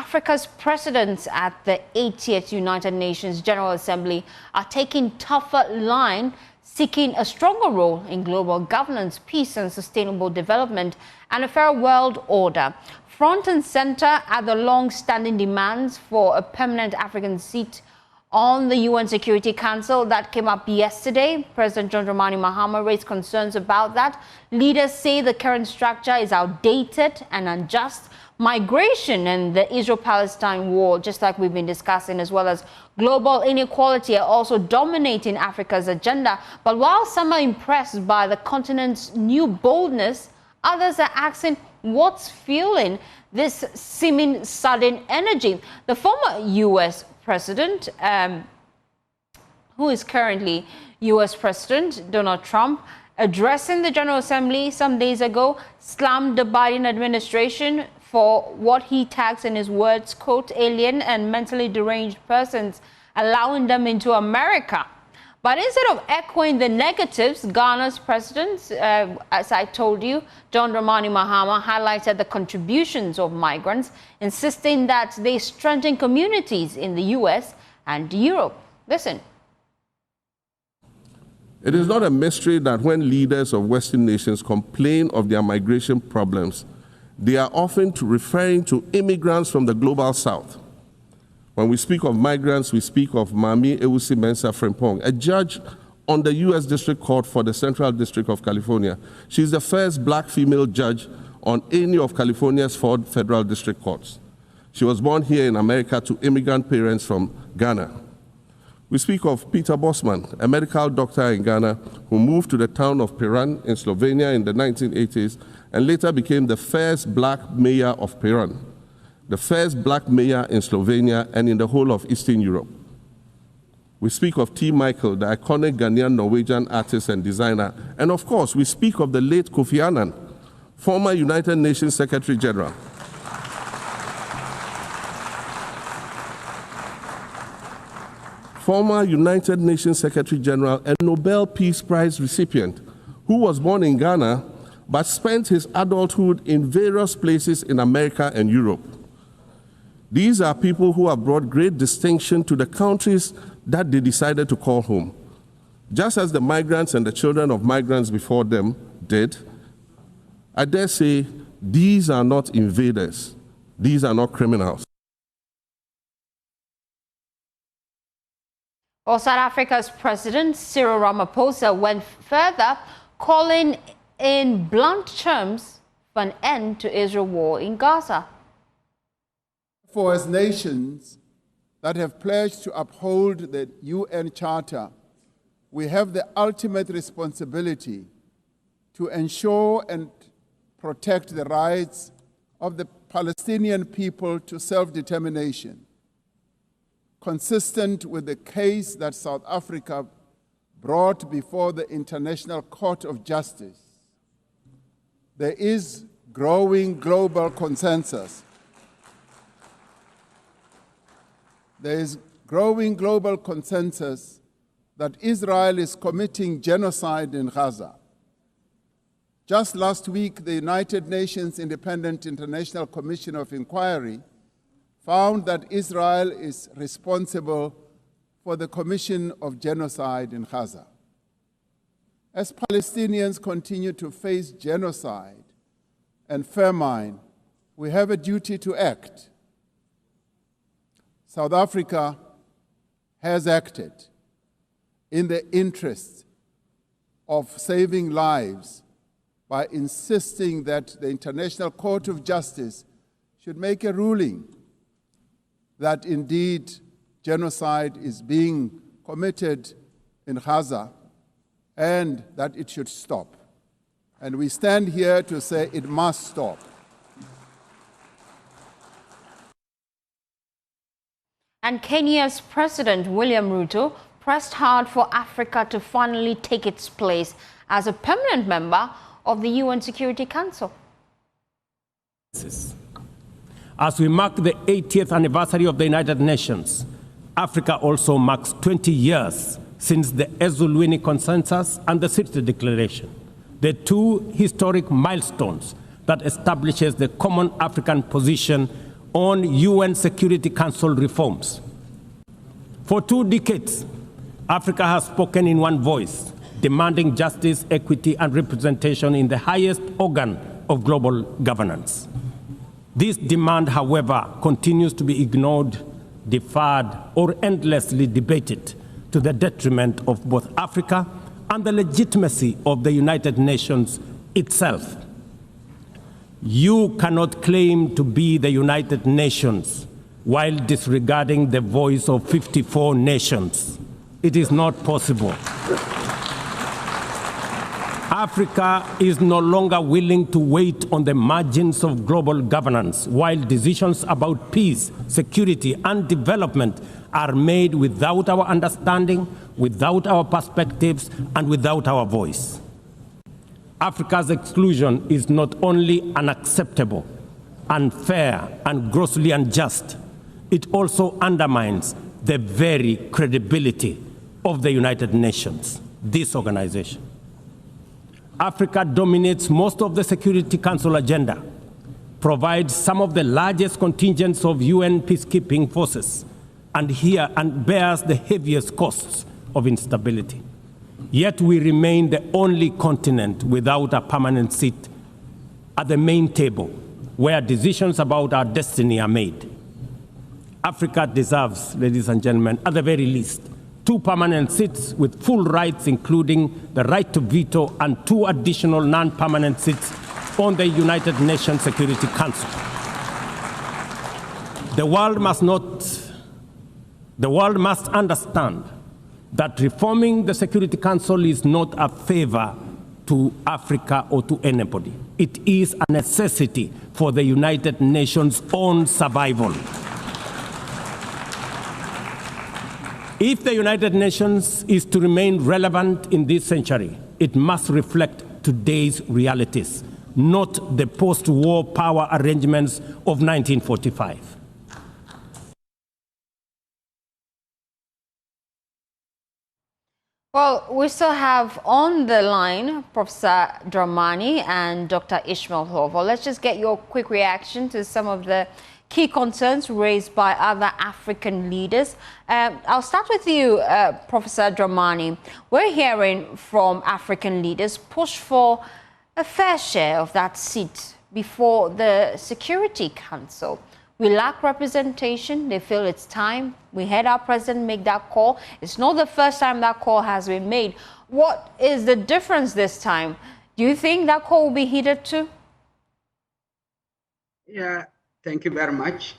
Africa's presidents at the 80th United Nations General Assembly are taking tougher line, seeking a stronger role in global governance, peace and sustainable development, and a fair world order. Front and center are the long-standing demands for a permanent African seat on the UN Security Council that came up yesterday. President John Dramani Mahama raised concerns about that. Leaders say the current structure is outdated and unjust. Migration and the Israel-Palestine war, just like we've been discussing, as well as global inequality, are also dominating Africa's agenda. But while some are impressed by the continent's new boldness, others are asking what's fueling this seeming sudden energy. The former U.S. president, who is currently U.S. President Donald Trump, addressing the General Assembly some days ago, slammed the Biden administration for what he tags in his words, quote, alien and mentally deranged persons, allowing them into America. But instead of echoing the negatives, Ghana's president, as I told you, John Dramani Mahama, highlighted the contributions of migrants, insisting that they strengthen communities in the U.S. and Europe. Listen. It is not a mystery that when leaders of Western nations complain of their migration problems, they are often referring to immigrants from the global south. When we speak of migrants, we speak of Mami Ewusi Mensah Frimpong, a judge on the U.S. District Court for the Central District of California. She's the first black female judge on any of California's 4 federal district courts. She was born here in America to immigrant parents from Ghana. We speak of Peter Bosman, a medical doctor in Ghana who moved to the town of Piran in Slovenia in the 1980s and later became the first black mayor of Piran, the first black mayor in Slovenia and in the whole of Eastern Europe. We speak of T. Michael, the iconic Ghanaian Norwegian artist and designer. And of course, we speak of the late Kofi Annan, former United Nations Secretary General. Former United Nations Secretary General and Nobel Peace Prize recipient, who was born in Ghana but spent his adulthood in various places in America and Europe. These are people who have brought great distinction to the countries that they decided to call home. Just as the migrants and the children of migrants before them did, I dare say these are not invaders. These are not criminals. Well, South Africa's President Cyril Ramaphosa went further, calling in blunt terms for an end to Israel war in Gaza. For as nations that have pledged to uphold the UN Charter, we have the ultimate responsibility to ensure and protect the rights of the Palestinian people to self-determination, consistent with the case that South Africa brought before the International Court of Justice. There is growing global consensus. There is growing global consensus that Israel is committing genocide in Gaza. Just last week, the United Nations Independent International Commission of Inquiry found that Israel is responsible for the commission of genocide in Gaza. As Palestinians continue to face genocide and famine, we have a duty to act. South Africa has acted in the interest of saving lives by insisting that the International Court of Justice should make a ruling that indeed genocide is being committed in Gaza and that it should stop. And we stand here to say it must stop. And Kenya's President William Ruto pressed hard for Africa to finally take its place as a permanent member of the UN Security Council. As we mark the 80th anniversary of the United Nations, Africa also marks 20 years since the Ezulwini Consensus and the City Declaration, the 2 historic milestones that establishes the common African position on UN Security Council reforms. For 2 decades, Africa has spoken in one voice, demanding justice, equity, and representation in the highest organ of global governance. This demand, however, continues to be ignored, deferred, or endlessly debated to the detriment of both Africa and the legitimacy of the United Nations itself. You cannot claim to be the United Nations while disregarding the voice of 54 nations. It is not possible. Africa is no longer willing to wait on the margins of global governance while decisions about peace, security, and development are made without our understanding, without our perspectives, and without our voice. Africa's exclusion is not only unacceptable, unfair, and grossly unjust, it also undermines the very credibility of the United Nations, this organization. Africa dominates most of the Security Council agenda, provides some of the largest contingents of UN peacekeeping forces, and bears the heaviest costs of instability. Yet we remain the only continent without a permanent seat at the main table where decisions about our destiny are made. Africa deserves, ladies and gentlemen, at the very least, 2 permanent seats with full rights, including the right to veto, and 2 additional non-permanent seats on the United Nations Security Council. The world must understand that reforming the Security Council is not a favor to Africa or to anybody. It is a necessity for the United Nations' own survival. If the United Nations is to remain relevant in this century, it must reflect today's realities, not the post-war power arrangements of 1945. Well, we still have on the line Professor Dramani and Dr. Ishmael Hlovo. Let's just get your quick reaction to some of the key concerns raised by other African leaders. I'll start with you, Professor Dramani. We're hearing from African leaders push for a fair share of that seat before the Security Council. We lack representation. They feel it's time. We heard our president make that call. It's not the first time that call has been made. What is the difference this time? Do you think that call will be heeded too? Yeah. Thank you very much.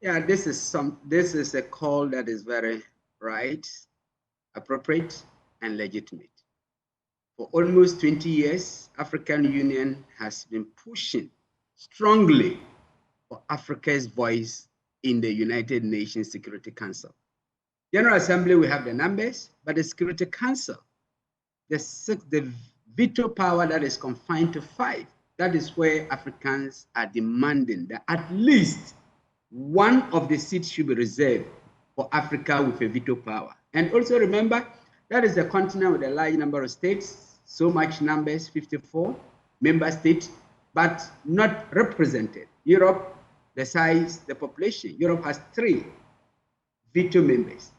Yeah, this is a call that is very right, appropriate, and legitimate. For almost 20 years, African Union has been pushing strongly for Africa's voice in the United Nations Security Council. General Assembly, we have the numbers, but the Security Council, the veto power that is confined to 5. That is where Africans are demanding that at least one of the seats should be reserved for Africa with a veto power. And also remember, that is a continent with a large number of states, so much numbers, 54 member states, but not represented. Europe, the size, the population. Europe has 3 veto members.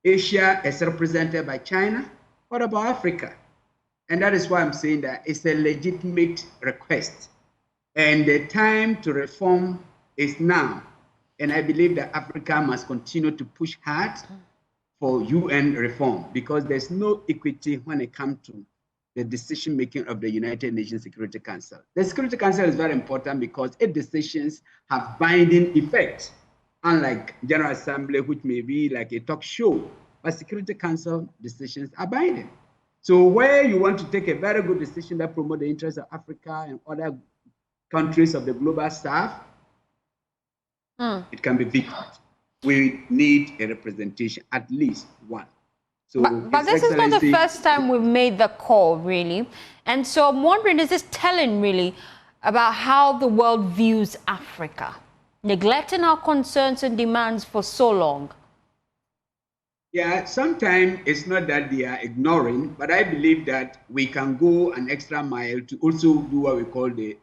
Asia is represented by China. What about Africa? And that is why I'm saying that it's a legitimate request. And the time to reform is now. And I believe that Africa must continue to push hard for UN reform because there's no equity when it comes to the decision-making of the United Nations Security Council. The Security Council is very important because its decisions have binding effect, unlike General Assembly, which may be like a talk show, but Security Council decisions are binding. So where you want to take a very good decision that promotes the interests of Africa and other countries of the global south, it can be vetoed. We need a representation, at least one. So but this is not the first time we've made the call, really. And so I'm wondering, is this telling, really, about how the world views Africa? Neglecting our concerns and demands for so long. Yeah, sometimes it's not that they are ignoring, but I believe that we can go an extra mile to also do what we call the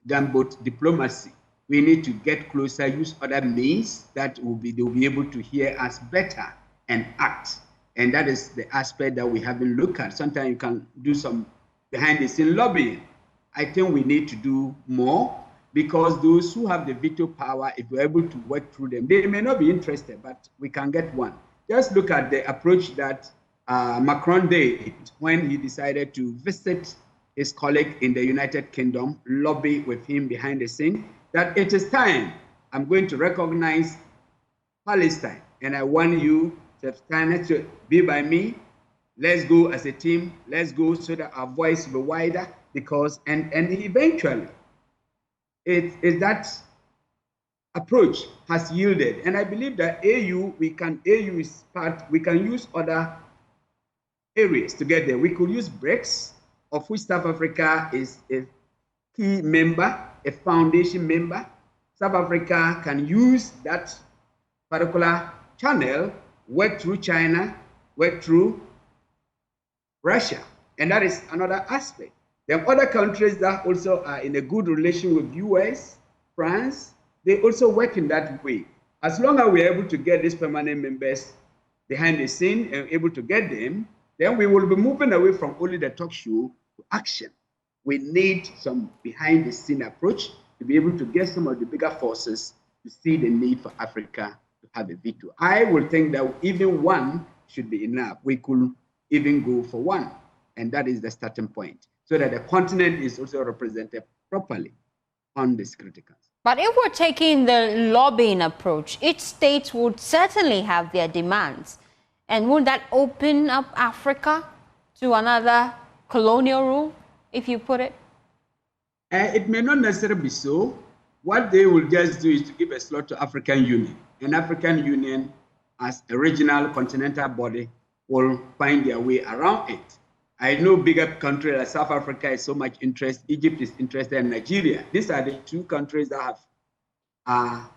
gunboat diplomacy. we need to get closer, use other means that they'll be able to hear us better and act. And that is the aspect that we haven't looked at. Sometimes you can do some behind the scene lobbying. I think we need to do more, because those who have the veto power, if we're able to work through them, they may not be interested, but we can get one. Just look at the approach that Macron did when he decided to visit his colleague in the United Kingdom, lobby with him behind the scene, that it is time, I'm going to recognize Palestine, and I want you to be by me. Let's go as a team. Let's go so that our voice will be wider, because, and eventually, that approach has yielded. And I believe that AU is part, we can use other areas to get there. We could use BRICS, of which South Africa is a key member, a foundation member. South Africa can use that particular channel, work through China, work through Russia. And that is another aspect. There are other countries that also are in a good relation with US, France. They also work in that way. As long as we're able to get these permanent members behind the scene and able to get them, then we will be moving away from only the talk show to action. We need some behind the scene approach to be able to get some of the bigger forces to see the need for Africa to have a veto. I would think that even one should be enough. We could even go for one, and that is the starting point, so that the continent is also represented properly on the Security Council. But if we're taking the lobbying approach, each state would certainly have their demands. And would that open up Africa to another colonial rule, if you put it? It may not necessarily be so. What they will just do is to give a slot to African Union. And African Union, as a regional continental body, will find their way around it. I know bigger countries like South Africa is so much interest. Egypt is interested in Nigeria. These are the two countries that have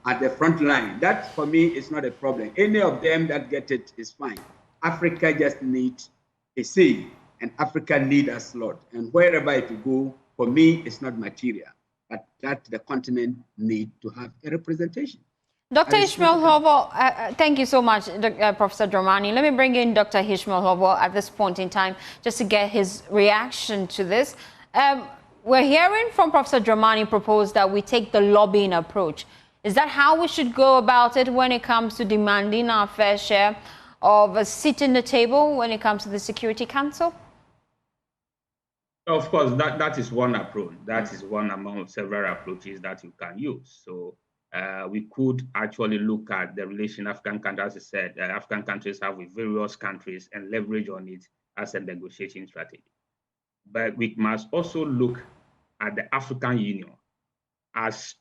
at the front line. That, for me, is not a problem. Any of them that get it is fine. Africa just needs a say, and Africa needs a slot. And wherever it will go, for me, it's not material, but that the continent needs to have a representation. Dr. Ishmael Hovo, thank you so much, Professor Dramani. Let me bring in Dr. Ishmael Hovo at this point in time just to get his reaction to this. We're hearing from Professor Dramani propose that we take the lobbying approach. Is that how we should go about it when it comes to demanding our fair share of a seat in the table when it comes to the Security Council? Of course, that is one approach. That is one among several approaches that you can use. So we could actually look at the relation African countries, as I said, African countries have with various countries and leverage on it as a negotiating strategy. But we must also look at the African Union as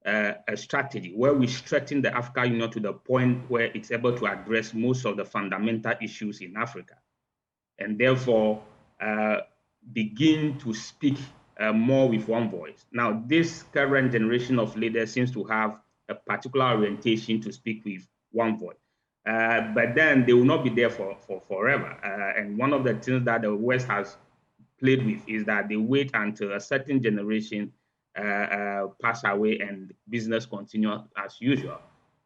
a strategy where we strengthen the African Union to the point where it's able to address most of the fundamental issues in Africa, and therefore begin to speak more with one voice. Now, this current generation of leaders seems to have a particular orientation to speak with one voice. But then they will not be there for forever. And one of the things that the West has played with is that they wait until a certain generation pass away and business continue as usual.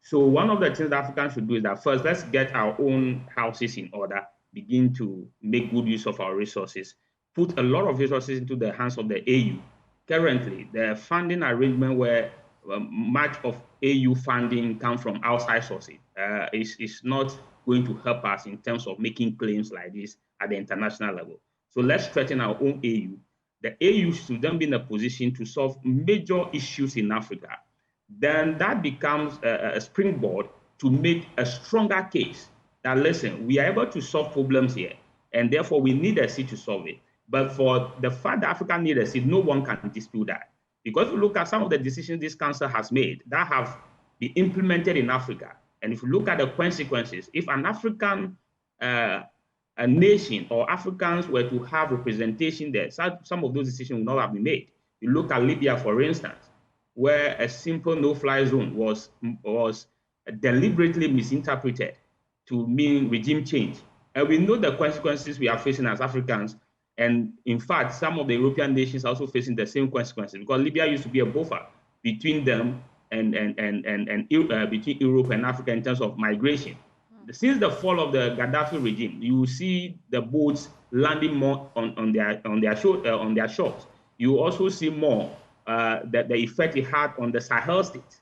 So one of the things that Africans should do is that first, let's get our own houses in order, begin to make good use of our resources, put a lot of resources into the hands of the AU. Currently, the funding arrangement where much of AU funding comes from outside sources is not going to help us in terms of making claims like this at the international level. So let's strengthen our own AU. The AU should then be in a position to solve major issues in Africa. Then that becomes a springboard to make a stronger case that, listen, we are able to solve problems here, and therefore we need a seat to solve it. But for the fact that Africa needs a seat, no one can dispute that. Because if you look at some of the decisions this council has made that have been implemented in Africa, and if you look at the consequences, if an African a nation or Africans were to have representation there, some of those decisions would not have been made. You look at Libya, for instance, where a simple no-fly zone was deliberately misinterpreted to mean regime change. And we know the consequences we are facing as Africans. And in fact, some of the European nations are also facing the same consequences, because Libya used to be a buffer between them and between Europe and Africa in terms of migration. Since the fall of the Gaddafi regime, you see the boats landing more on their shores. You also see more the effect it had on the Sahel states.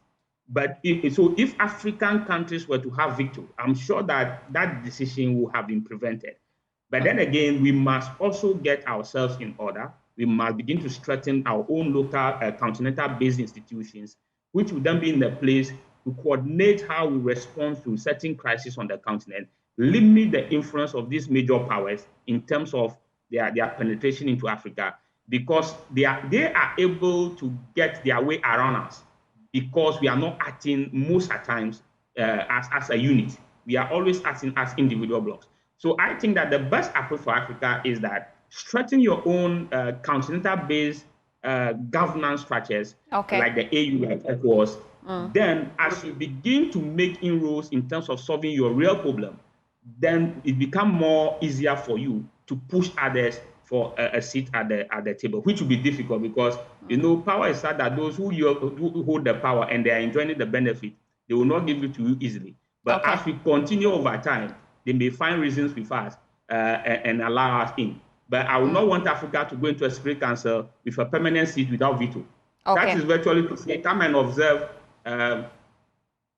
But if African countries were to have victory, I'm sure that that decision would have been prevented. But then again, we must also get ourselves in order. We must begin to strengthen our own local continental-based institutions, which will then be in the place to coordinate how we respond to certain crises on the continent, limit the influence of these major powers in terms of their penetration into Africa, because they are able to get their way around us, because we are not acting most at times as a unit. We are always acting as individual blocks. So I think that the best approach for Africa is that strengthen your own continental-based governance structures, like the AU, like ECOWAS. Then as you begin to make inroads in terms of solving your real problem, then it becomes more easier for you to push others for a seat at the table, which will be difficult because, power is such that those who hold the power and they are enjoying the benefit, they will not give it to you easily. But as we continue over time, they may find reasons with us and allow us in. But I will not want Africa to go into a Security Council with a permanent seat without veto. That is virtually to say, come and observe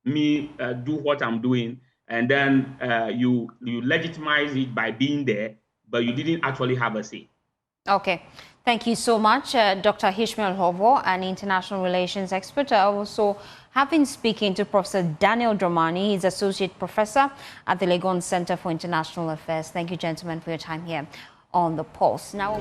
me do what I'm doing, and then you legitimize it by being there, but you didn't actually have a say. Okay. Thank you so much, Dr. Ishmael Hovo, an international relations expert. I also have been speaking to Professor Daniel Dramani. He's Associate Professor at the Legon Center for International Affairs. Thank you, gentlemen, for your time here on The Pulse. Now.